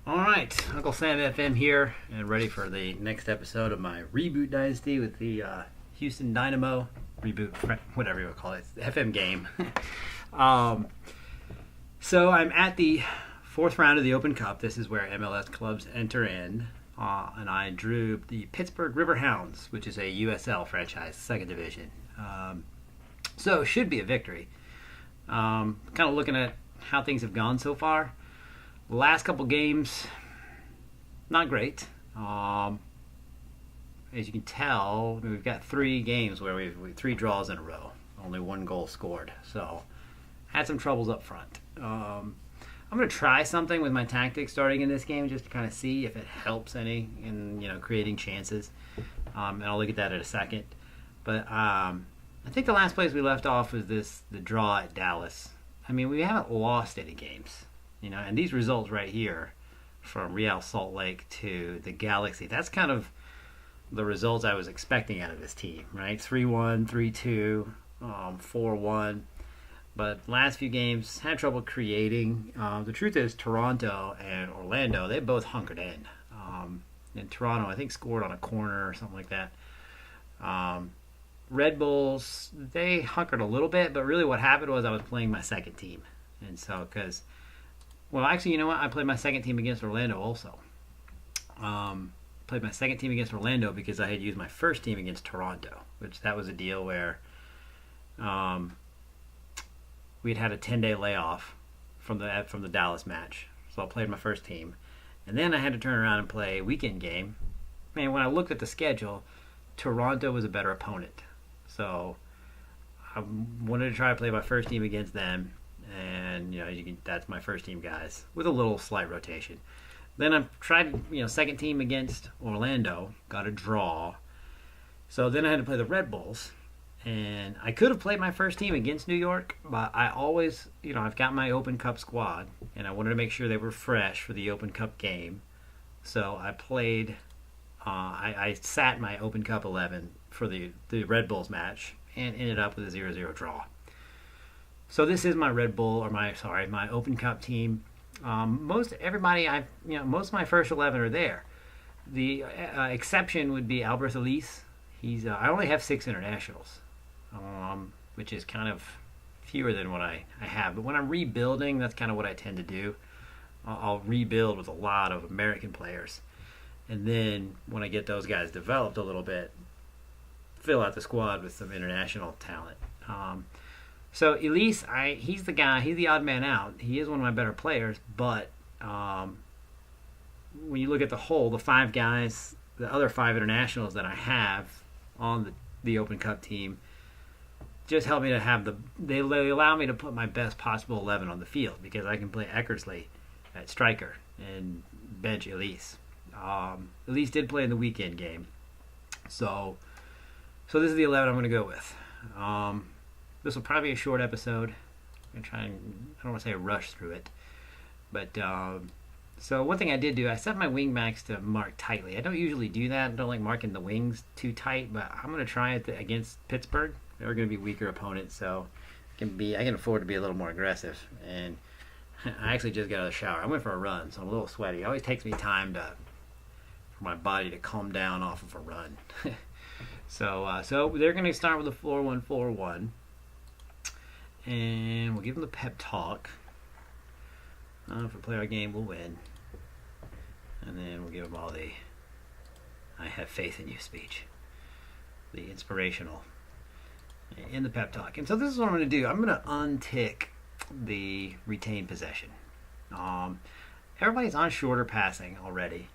All right, Uncle Sam FM here, and ready for the next episode of my Reboot Dynasty with the Houston Dynamo Reboot, whatever you would call it, FM game. um, so I'm at the fourth round of the Open Cup. This is where MLS clubs enter in, and I drew the Pittsburgh Riverhounds, which is a USL franchise, second division. So should be a victory. Kind of looking at how things have gone so far. The last couple games, not great. As you can tell, we've got 3 games where we've 3 draws in a row, only 1 goal scored. So, had some troubles up front. I'm going to try something with my tactics starting in this game just to kind of see if it helps any in creating chances. And I'll look at that in a second. But I think the last place we left off was the draw at Dallas. I mean, we haven't lost any games. And these results right here from Real Salt Lake to the Galaxy, that's kind of the results I was expecting out of this team, right? 3-1, 3-2, 4-1. But last few games, had trouble creating. The truth is, Toronto and Orlando, they both hunkered in. And Toronto, I think, scored on a corner or something like that. Red Bulls, they hunkered a little bit, but really what happened was I was playing my second team. And so, well, actually, you know what? I played my second team against Orlando also. Played my second team against Orlando because I had used my first team against Toronto, which that was a deal where we'd had a 10-day layoff from the Dallas match. So I played my first team. And then I had to turn around and play a weekend game. Man, when I looked at the schedule, Toronto was a better opponent. So I wanted to try to play my first team against them. And that's my first team guys with a little slight rotation. Then I tried second team against Orlando, got a draw. So then I had to play the Red Bulls, and I could have played my first team against New York, but I always I've got my Open Cup squad, and I wanted to make sure they were fresh for the Open Cup game. So I played. I sat my Open Cup 11 for the Red Bulls match and ended up with a 0-0 draw. So this is my Red Bull, my Open Cup team. Most of my first 11 are there. The exception would be Albert Elise. I only have 6 internationals, which is kind of fewer than what I have. But when I'm rebuilding, that's kind of what I tend to do. I'll rebuild with a lot of American players. And then when I get those guys developed a little bit, fill out the squad with some international talent. So Elise, he's the guy. He's the odd man out. He is one of my better players, but when you look at the whole, the 5 guys, the other 5 internationals that I have on the Open Cup team, just help me to have they allow me to put my best possible 11 on the field because I can play Eckersley at striker and bench Elise. Elise did play in the weekend game, so this is the 11 I'm going to go with. This will probably be a short episode. I'm going to try and, I don't want to say rush through it. But, so one thing I did do, I set my wing backs to mark tightly. I don't usually do that. I don't like marking the wings too tight, but I'm going to try it against Pittsburgh. They're going to be weaker opponents, so I can afford to be a little more aggressive. And I actually just got out of the shower. I went for a run, so I'm a little sweaty. It always takes me time for my body to calm down off of a run. So they're going to start with a 4-1-4-1. And we'll give them the pep talk. If we play our game, we'll win. And then we'll give them all the I have faith in you speech. The inspirational in the pep talk. And so this is what I'm going to do. I'm going to untick the retained possession. Everybody's on shorter passing already.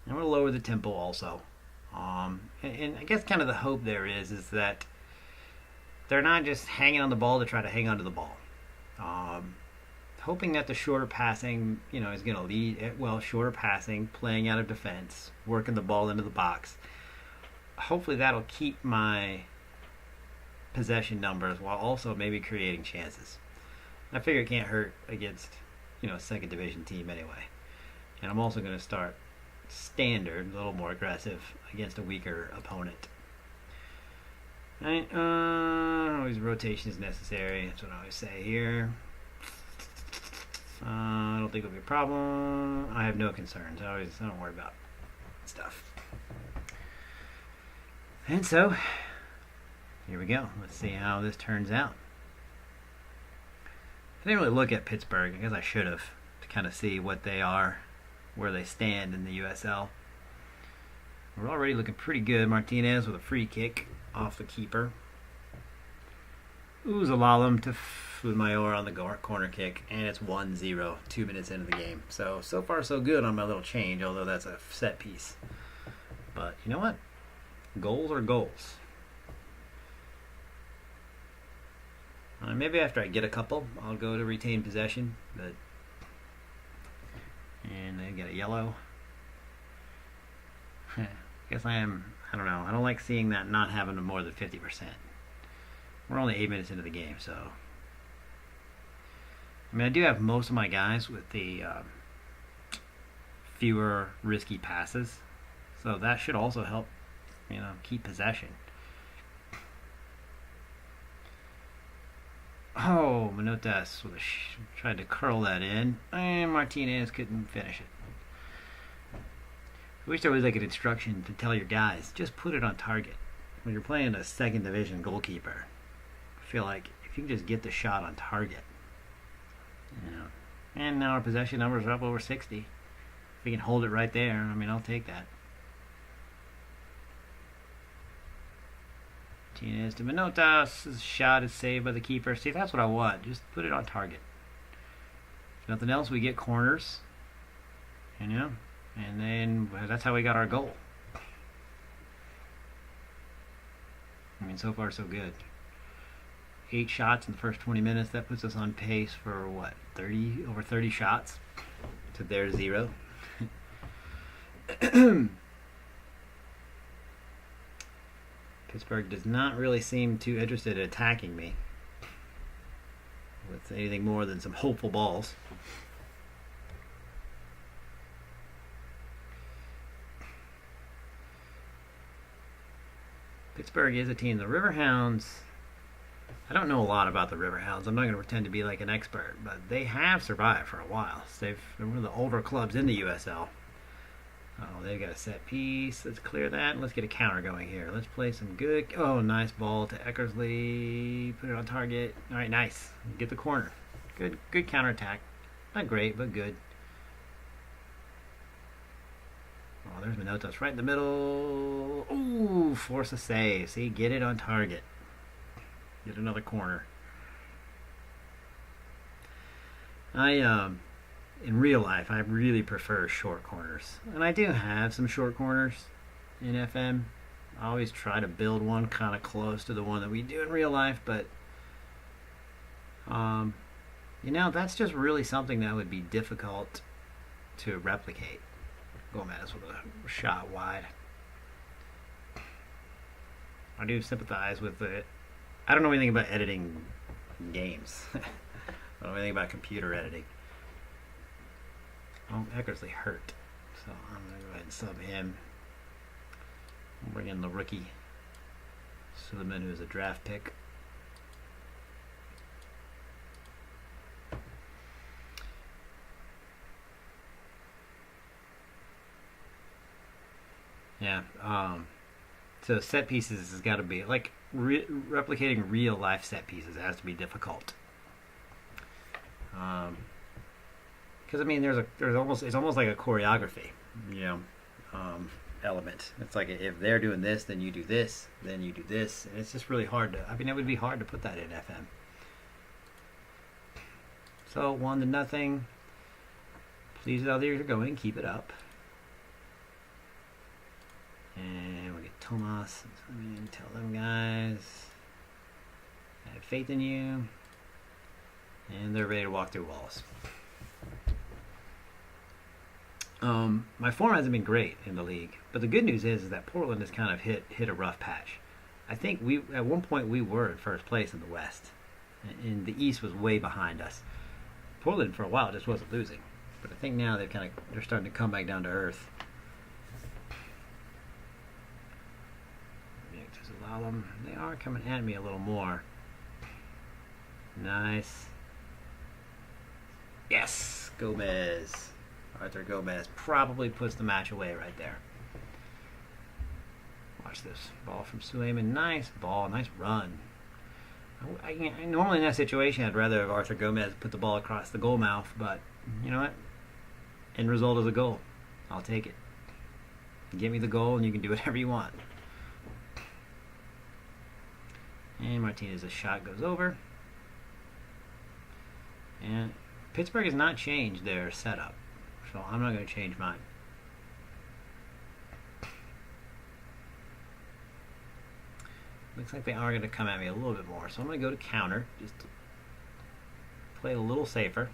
I'm going to lower the tempo also. And I guess kind of the hope there is that they're not just hanging on the ball to try to hang on to the ball. Hoping that the shorter passing, is going to lead, shorter passing, playing out of defense, working the ball into the box. Hopefully that'll keep my possession numbers while also maybe creating chances. I figure it can't hurt against, a second division team anyway. And I'm also going to start standard, a little more aggressive against a weaker opponent. Right, always rotation is necessary. That's what I always say here. I don't think it'll be a problem. I have no concerns. I don't worry about stuff. And so, here we go. Let's see how this turns out. I didn't really look at Pittsburgh. I guess I should have, to kind of see what they are, where they stand in the USL. We're already looking pretty good. Martinez with a free kick off the keeper. Uzalalem to Mayor on the corner kick, and it's 1-0, 2 minutes into the game. So far so good on my little change, although that's a set piece. But you know what? Goals are goals. Maybe after I get a couple, I'll go to retain possession. And they get a yellow. Guess I don't know. I don't like seeing that not having more than 50%. We're only 8 minutes into the game, so. I mean, I do have most of my guys with the fewer risky passes. So that should also help, keep possession. Oh, Manotas tried to curl that in, and Martinez couldn't finish it. I wish there was like an instruction to tell your guys, just put it on target. When you're playing a second division goalkeeper, I feel like if you can just get the shot on target, and now our possession numbers are up over 60. If we can hold it right there, I'll take that. Martinez to Manotas. His shot is saved by the keeper. See, that's what I want. Just put it on target. If nothing else, we get corners. And then that's how we got our goal. So far so good. 8 shots in the first 20 minutes. That puts us on pace for what? Over 30 shots to their 0. Pittsburgh does not really seem too interested in attacking me with anything more than some hopeful balls. Pittsburgh is a team. The Riverhounds, I don't know a lot about the Riverhounds. I'm not going to pretend to be like an expert, but they have survived for a while. They're one of the older clubs in the USL. Oh, they've got a set piece. Let's clear that. Let's get a counter going here. Let's play some good. Oh, nice ball to Eckersley. Put it on target. All right, nice. Get the corner. Good counterattack. Not great, but good. Oh, there's Manotas right in the middle. Ooh, force a save. See, get it on target. Get another corner. In real life, I really prefer short corners. And I do have some short corners in FM. I always try to build one kind of close to the one that we do in real life, but that's just really something that would be difficult to replicate. Gomez with a shot wide. I do sympathize with it. I don't know anything about editing games. I don't know anything about computer editing. Oh, Eckersley hurt, so I'm going to go ahead and sub him. I'll bring in the rookie Suleiman, who's a draft pick. Yeah, so set pieces has got to be, like, replicating real life set pieces has to be difficult. Because it's almost like a choreography, element. It's like if they're doing this, then you do this, then you do this, and it's just really hard to. It would be hard to put that in FM. So 1-0. Please, how you're going, keep it up. And we get Tomas. Tell them guys, I have faith in you, and they're ready to walk through walls. My form hasn't been great in the league, but the good news is that Portland has kind of hit a rough patch. I think at one point we were in first place in the West, and the East was way behind us. Portland for a while just wasn't losing, but I think now they're starting to come back down to earth. They are coming at me a little more. Nice. Yes, Gomez. Arthur Gomez probably puts the match away right there. Watch this. Ball from Suleiman. Nice ball. Nice run. Normally in that situation, I'd rather have Arthur Gomez put the ball across the goal mouth, but you know what? End result is a goal. I'll take it. Give me the goal, and you can do whatever you want. And Martinez's shot goes over. And Pittsburgh has not changed their setup, so I'm not going to change mine. Looks like they are going to come at me a little bit more, so I'm going to go to counter, just to play a little safer.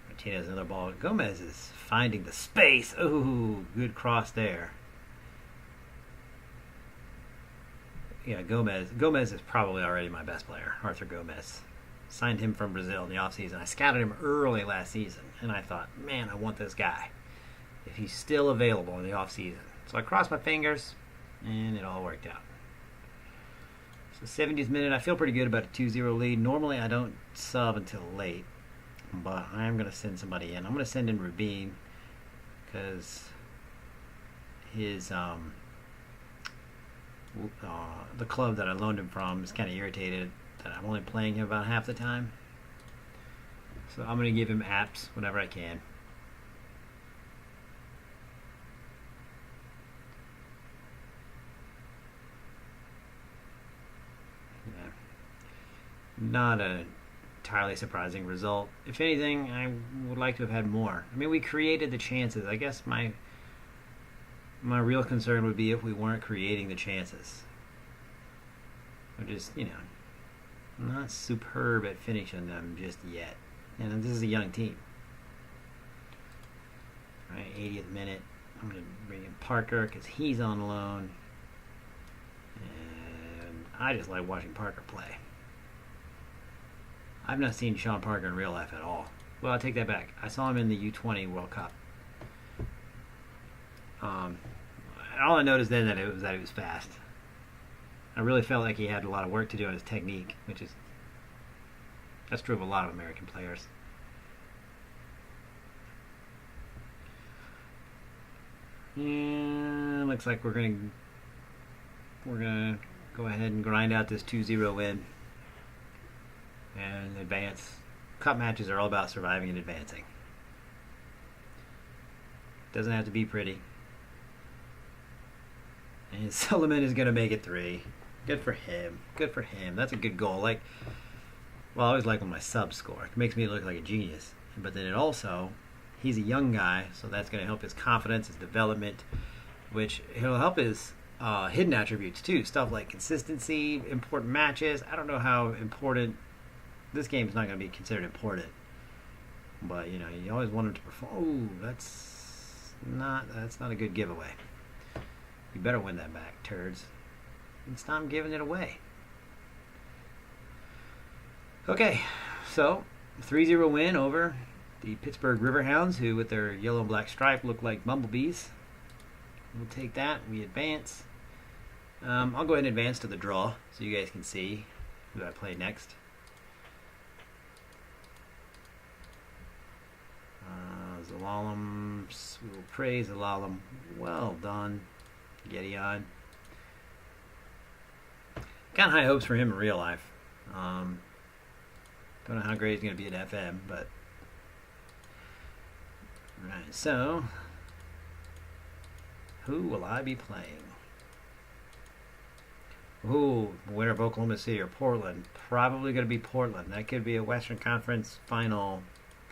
Martinez, another ball. Gomez is finding the space. Ooh, good cross there. Yeah, Gomez is probably already my best player, Arthur Gomez. Signed him from Brazil in the offseason. I scouted him early last season, and I thought, man, I want this guy if he's still available in the offseason. So I crossed my fingers, and it all worked out. So 70th minute, I feel pretty good about a 2-0 lead. Normally, I don't sub until late, but I'm going to send somebody in. I'm going to send in Rubin because his the club that I loaned him from is kind of irritated that I'm only playing him about half the time. So I'm going to give him apps whenever I can. Yeah. Not a entirely surprising result. If anything, I would like to have had more. I mean, we created the chances. I guess my real concern would be if we weren't creating the chances. We're just, not superb at finishing them just yet. And this is a young team. All right, 80th minute. I'm going to bring in Parker because he's on loan. And I just like watching Parker play. I've not seen Sean Parker in real life at all. Well, I'll take that back. I saw him in the U20 World Cup. All I noticed then that he was fast. I really felt like he had a lot of work to do on his technique, that's true of a lot of American players. And looks like we're gonna go ahead and grind out this 2-0 win and advance. Cup matches are all about surviving and advancing. Doesn't have to be pretty. And Sullivan is going to make it 3. Good for him. Good for him. That's a good goal. I always like when my subs score. It makes me look like a genius. But then he's a young guy, so that's going to help his confidence, his development, which it'll help his hidden attributes too. Stuff like consistency, important matches. I don't know how important. This game is not going to be considered important. But, you always want him to perform. Oh, that's not a good giveaway. You better win that back, turds. And stop giving it away. Okay, so 3-0 win over the Pittsburgh Riverhounds, who with their yellow and black stripe look like bumblebees. We'll take that. We advance. I'll go ahead and advance to the draw so you guys can see who I play next. Zelalem, we will praise Zelalem. Well done, Gideon. Got high hopes for him in real life. Don't know how great he's going to be at FM, but right. So, who will I be playing? Ooh, winner of Oklahoma City or Portland. Probably going to be Portland. That could be a Western Conference final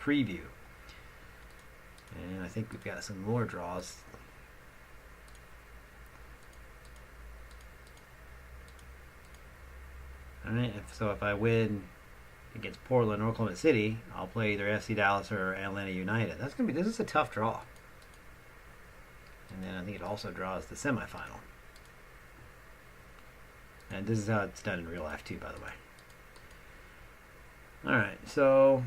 preview. And I think we've got some more draws. Alright, so if I win against Portland or Oklahoma City, I'll play either FC Dallas or Atlanta United. This is a tough draw. And then I think it also draws the semifinal. And this is how it's done in real life too, by the way. Alright, so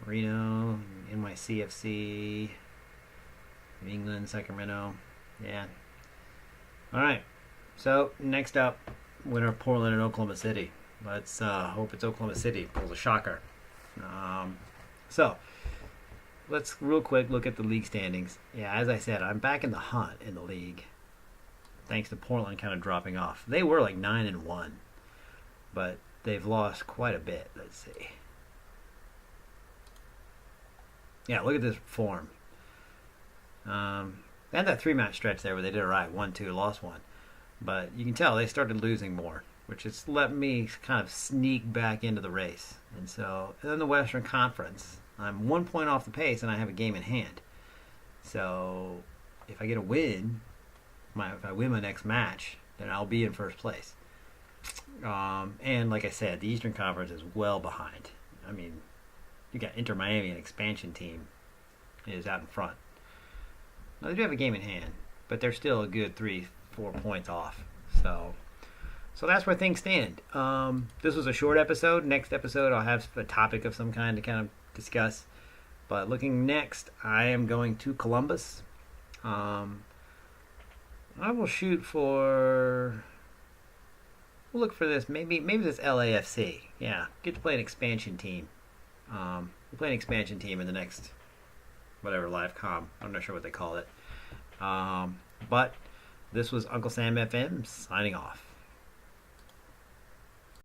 Reno, NYCFC, New England, Sacramento. Yeah. Alright. So next up, winner of Portland and Oklahoma City. Let's hope it's Oklahoma City pulls a shocker. So let's real quick look at the league standings. Yeah, as I said, I'm back in the hunt in the league, thanks to Portland kind of dropping off. They were like 9-1, but they've lost quite a bit. Let's see. Yeah, look at this form. They had that 3-match stretch there where they did it right, 1-2, lost 1. But you can tell they started losing more, which has let me kind of sneak back into the race. And so in the Western Conference, I'm 1 point off the pace and I have a game in hand. So if I get a win, if I win my next match, then I'll be in first place. And like I said, the Eastern Conference is well behind. I mean, you got Inter Miami, an expansion team, is out in front. Now, they do have a game in hand, but they're still a good 3-4 points off. So that's where things stand. This was a short episode. Next episode, I'll have a topic of some kind to kind of discuss. But looking next, I am going to Columbus. I will shoot for... We'll look for this. Maybe this LAFC. Yeah, get to play an expansion team. We'll play an expansion team in the next... whatever, live com. I'm not sure what they call it. But this was Uncle Sam FM signing off.